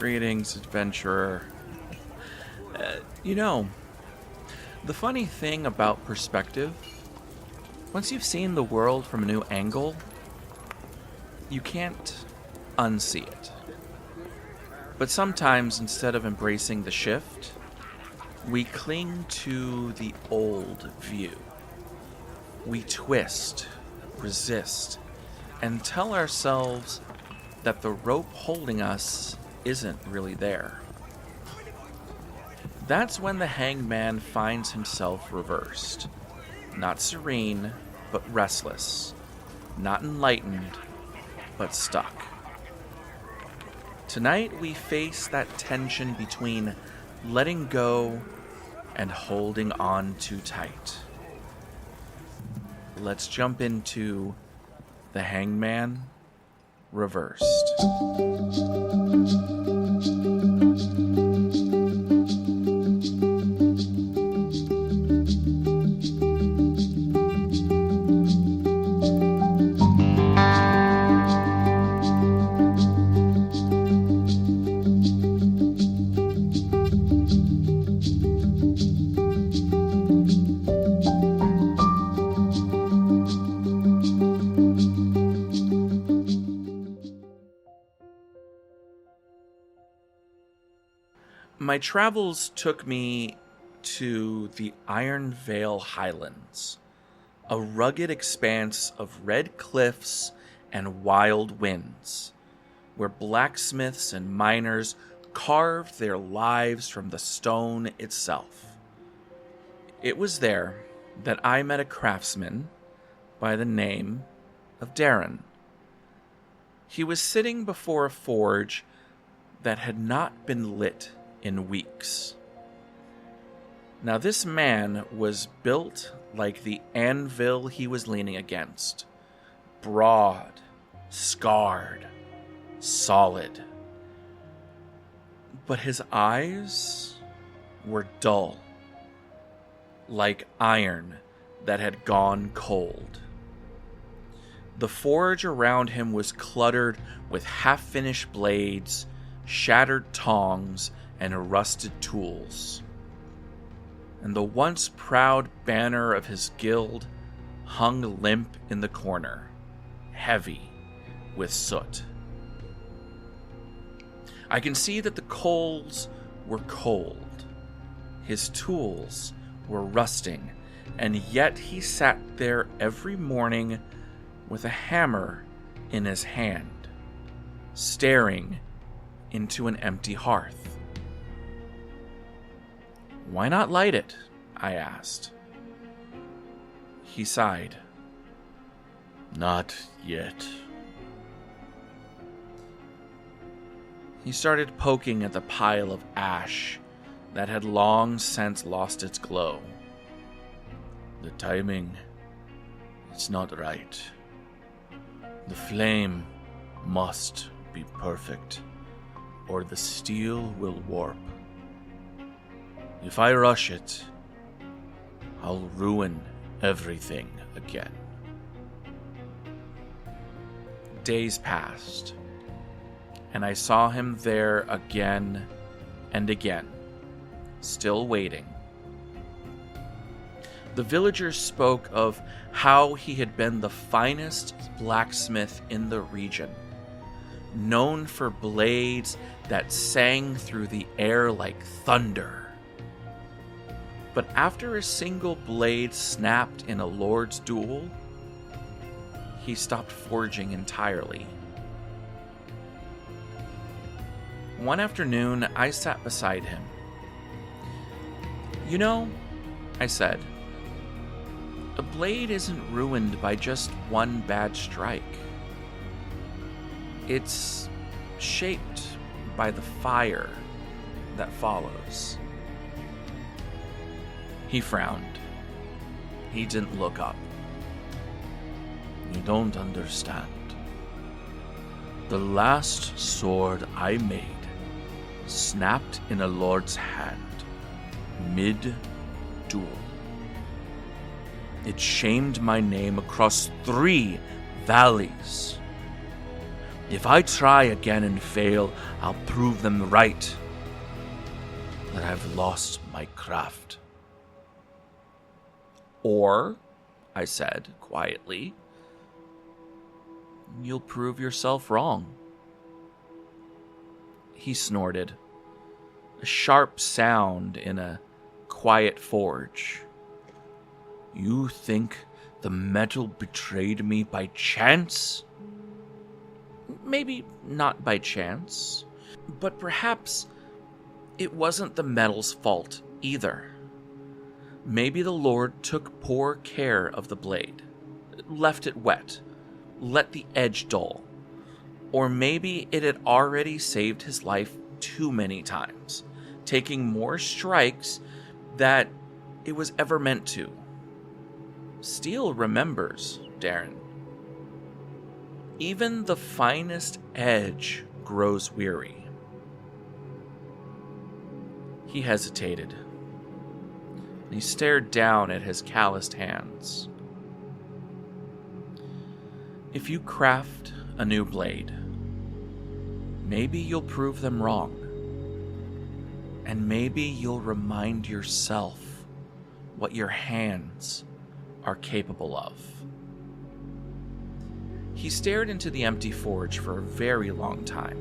Greetings, adventurer. You know, the funny thing about perspective, once you've seen the world from a new angle, you can't unsee it. But sometimes, instead of embracing the shift, we cling to the old view. We twist, resist, and tell ourselves that the rope holding us isn't really there. That's when the hangman finds himself reversed. Not serene, but restless. Not enlightened, but stuck. Tonight we face that tension between letting go and holding on too tight. Let's jump into The Hangman Reversed. My travels took me to the Iron Vale Highlands, a rugged expanse of red cliffs and wild winds, where blacksmiths and miners carved their lives from the stone itself. It was there that I met a craftsman by the name of Darren. He was sitting before a forge that had not been lit in weeks. Now this man was built like the anvil he was leaning against. Broad, scarred, solid. But his eyes were dull, like iron that had gone cold. The forge around him was cluttered with half-finished blades, shattered tongs, and rusted tools. And the once proud banner of his guild hung limp in the corner, heavy with soot. I can see that the coals were cold. His tools were rusting, and yet he sat there every morning with a hammer in his hand, staring into an empty hearth. "Why not light it?" I asked. He sighed. "Not yet." He started poking at the pile of ash that had long since lost its glow. "The timing, it's not right. The flame must be perfect, or the steel will warp. If I rush it, I'll ruin everything again." Days passed, and I saw him there again and again, still waiting. The villagers spoke of how he had been the finest blacksmith in the region, known for blades that sang through the air like thunder. But after a single blade snapped in a lord's duel, he stopped forging entirely. One afternoon, I sat beside him. "You know," I said, "a blade isn't ruined by just one bad strike. It's shaped by the fire that follows." He frowned. He didn't look up. "You don't understand. The last sword I made snapped in a lord's hand, mid-duel. It shamed my name across 3 valleys. If I try again and fail, I'll prove them right that I've lost my craft. Or, I said quietly, you'll prove yourself wrong. He snorted, a sharp sound in a quiet forge. You think the metal betrayed me by chance? Maybe not by chance, but perhaps it wasn't the metal's fault either. Maybe the Lord took poor care of the blade, left it wet, let the edge dull, or maybe it had already saved his life too many times, taking more strikes that it was ever meant to. Steel remembers, Darren. Even the finest edge grows weary. He hesitated. He stared down at his calloused hands. If you craft a new blade, maybe you'll prove them wrong. And maybe you'll remind yourself what your hands are capable of. He stared into the empty forge for a very long time.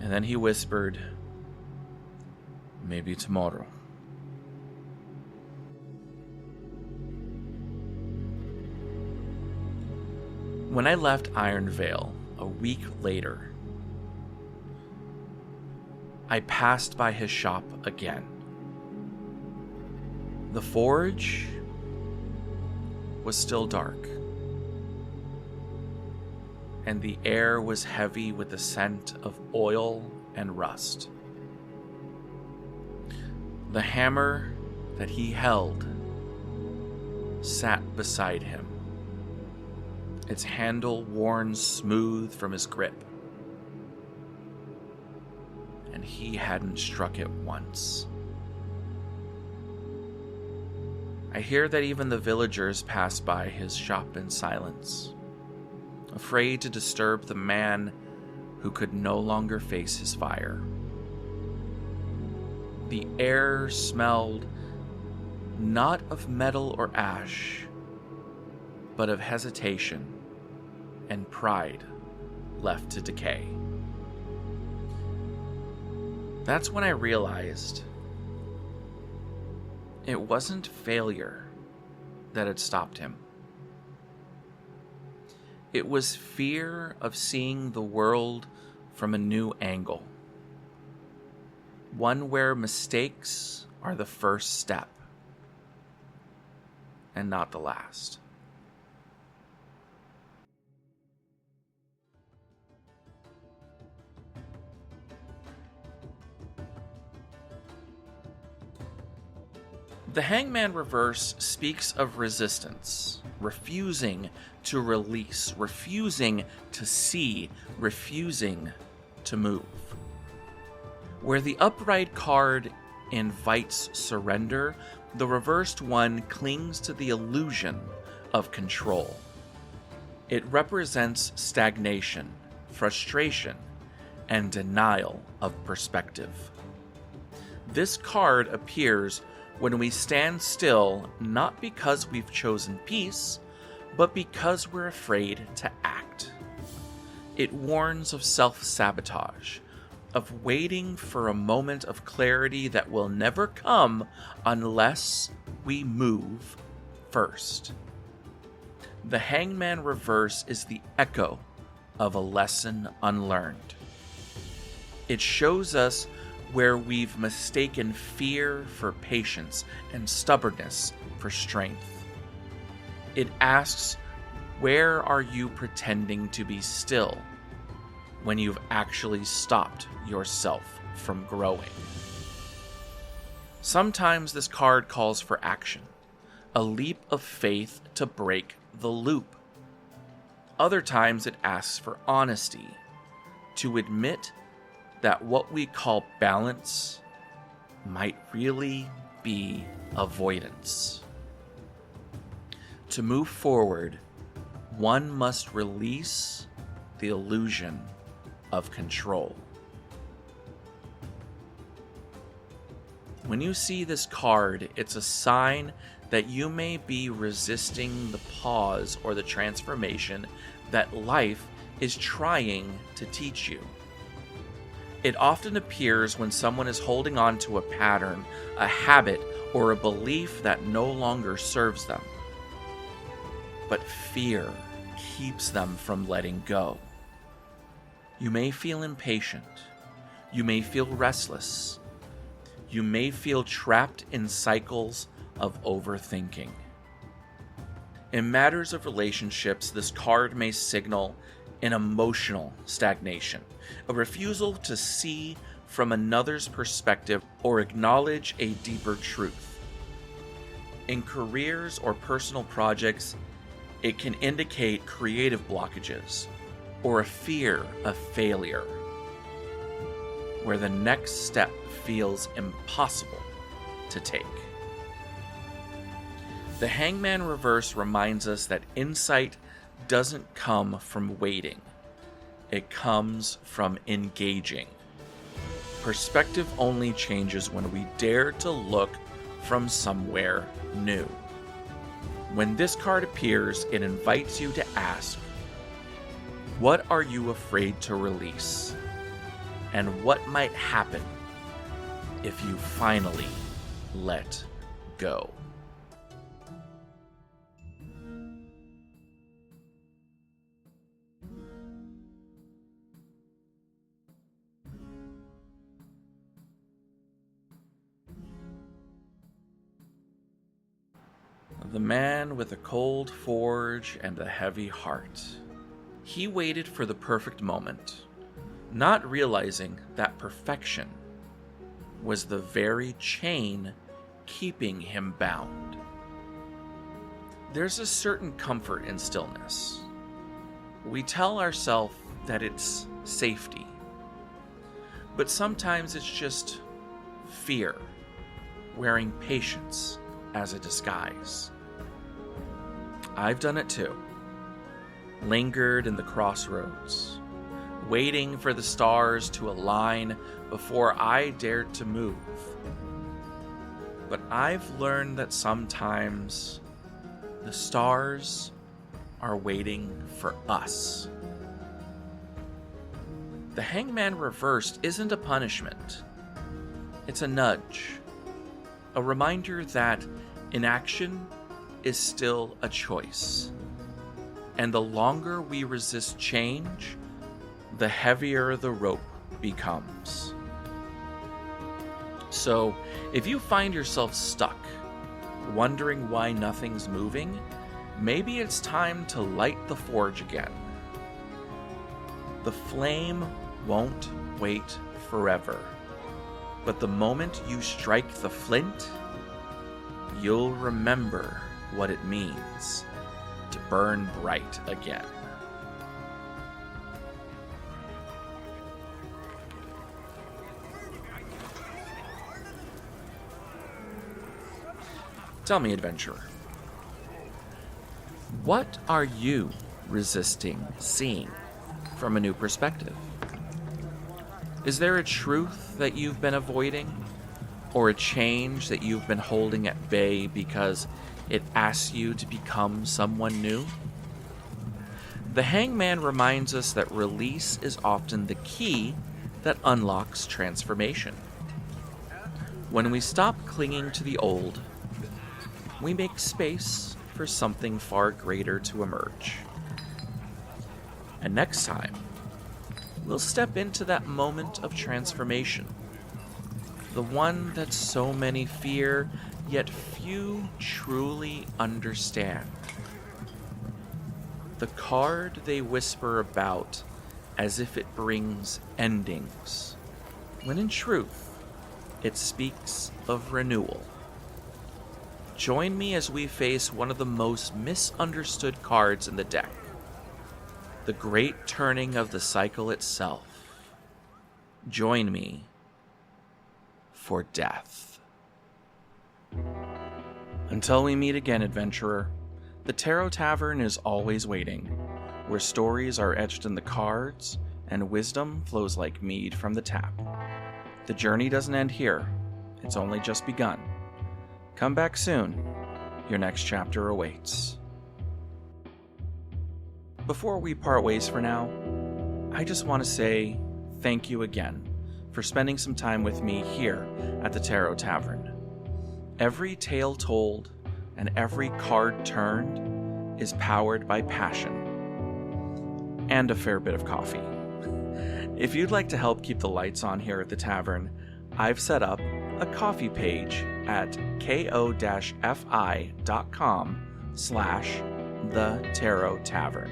And then he whispered, maybe tomorrow. When I left Iron Vale a week later, I passed by his shop again. The forge was still dark, and the air was heavy with the scent of oil and rust. The hammer that he held sat beside him, its handle worn smooth from his grip, and he hadn't struck it once. I hear that even the villagers pass by his shop in silence, afraid to disturb the man who could no longer face his fire. The air smelled not of metal or ash, but of hesitation and pride left to decay. That's when I realized it wasn't failure that had stopped him. It was fear of seeing the world from a new angle, one where mistakes are the first step and not the last. The Hangman Reverse speaks of resistance, refusing to release, refusing to see, refusing to move. Where the upright card invites surrender, the reversed one clings to the illusion of control. It represents stagnation, frustration, and denial of perspective. This card appears when we stand still, not because we've chosen peace, but because we're afraid to act. It warns of self-sabotage, of waiting for a moment of clarity that will never come unless we move first. The Hangman Reverse is the echo of a lesson unlearned. It shows us where we've mistaken fear for patience and stubbornness for strength. It asks, where are you pretending to be still when you've actually stopped yourself from growing? Sometimes this card calls for action, a leap of faith to break the loop. Other times it asks for honesty, to admit that what we call balance might really be avoidance. To move forward, one must release the illusion of control. When you see this card, it's a sign that you may be resisting the pause or the transformation that life is trying to teach you. It often appears when someone is holding on to a pattern, a habit, or a belief that no longer serves them. But fear keeps them from letting go. You may feel impatient. You may feel restless. You may feel trapped in cycles of overthinking. In matters of relationships, this card may signal an emotional stagnation, a refusal to see from another's perspective or acknowledge a deeper truth. In careers or personal projects, it can indicate creative blockages or a fear of failure, where the next step feels impossible to take. The Hangman reverse reminds us that insight doesn't come from waiting. It comes from engaging. Perspective only changes when we dare to look from somewhere new. When this card appears, it invites you to ask, what are you afraid to release? And what might happen if you finally let go? The man with a cold forge and a heavy heart. He waited for the perfect moment, not realizing that perfection was the very chain keeping him bound. There's a certain comfort in stillness. We tell ourselves that it's safety, but sometimes it's just fear wearing patience as a disguise. I've done it too. Lingered in the crossroads, waiting for the stars to align before I dared to move. But I've learned that sometimes the stars are waiting for us. The Hangman reversed isn't a punishment. It's a nudge. A reminder that inaction is still a choice. And the longer we resist change, the heavier the rope becomes. So, if you find yourself stuck, wondering why nothing's moving, maybe it's time to light the forge again. The flame won't wait forever, but the moment you strike the flint, you'll remember what it means to burn bright again. Tell me, adventurer, what are you resisting seeing from a new perspective? Is there a truth that you've been avoiding, or a change that you've been holding at bay because it asks you to become someone new? The Hangman reminds us that release is often the key that unlocks transformation. When we stop clinging to the old, we make space for something far greater to emerge. And next time, we'll step into that moment of transformation, the one that so many fear, yet few truly understand. The card they whisper about as if it brings endings, when in truth, it speaks of renewal. Join me as we face one of the most misunderstood cards in the deck, the great turning of the cycle itself. Join me for death. Until we meet again, adventurer, the Tarot Tavern is always waiting, where stories are etched in the cards and wisdom flows like mead from the tap. The journey doesn't end here, it's only just begun. Come back soon, your next chapter awaits. Before we part ways for now, I just want to say thank you again for spending some time with me here at the Tarot Tavern. Every tale told and every card turned is powered by passion and a fair bit of coffee. If you'd like to help keep the lights on here at the tavern, I've set up a coffee page at ko-fi.com/The Tarot Tavern.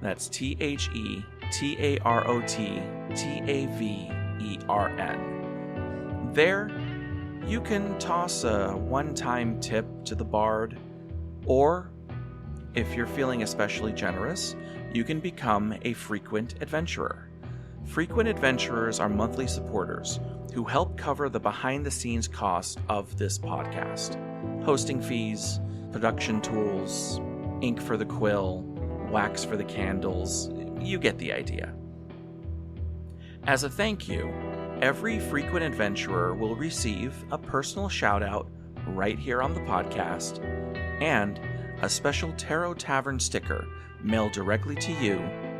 That's TheTarotTavern. There, you can toss a one-time tip to the bard, or if you're feeling especially generous, you can become a frequent adventurer. Frequent adventurers are monthly supporters who help cover the behind-the-scenes cost of this podcast. Hosting fees, production tools, ink for the quill, wax for the candles, you get the idea. As a thank you, every frequent adventurer will receive a personal shout-out right here on the podcast and a special Tarot Tavern sticker mailed directly to you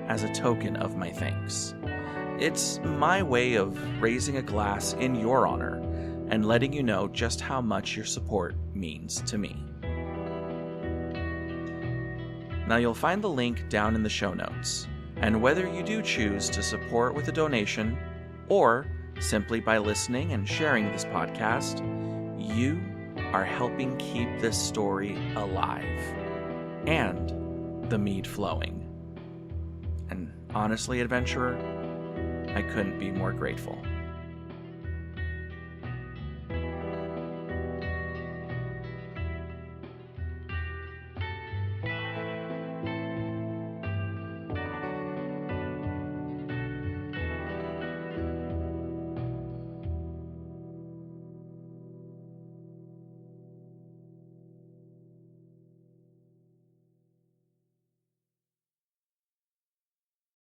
as a token of my thanks. It's my way of raising a glass in your honor and letting you know just how much your support means to me. Now you'll find the link down in the show notes, and whether you do choose to support with a donation or simply by listening and sharing this podcast, you are helping keep this story alive and the mead flowing. And honestly, adventurer, I couldn't be more grateful.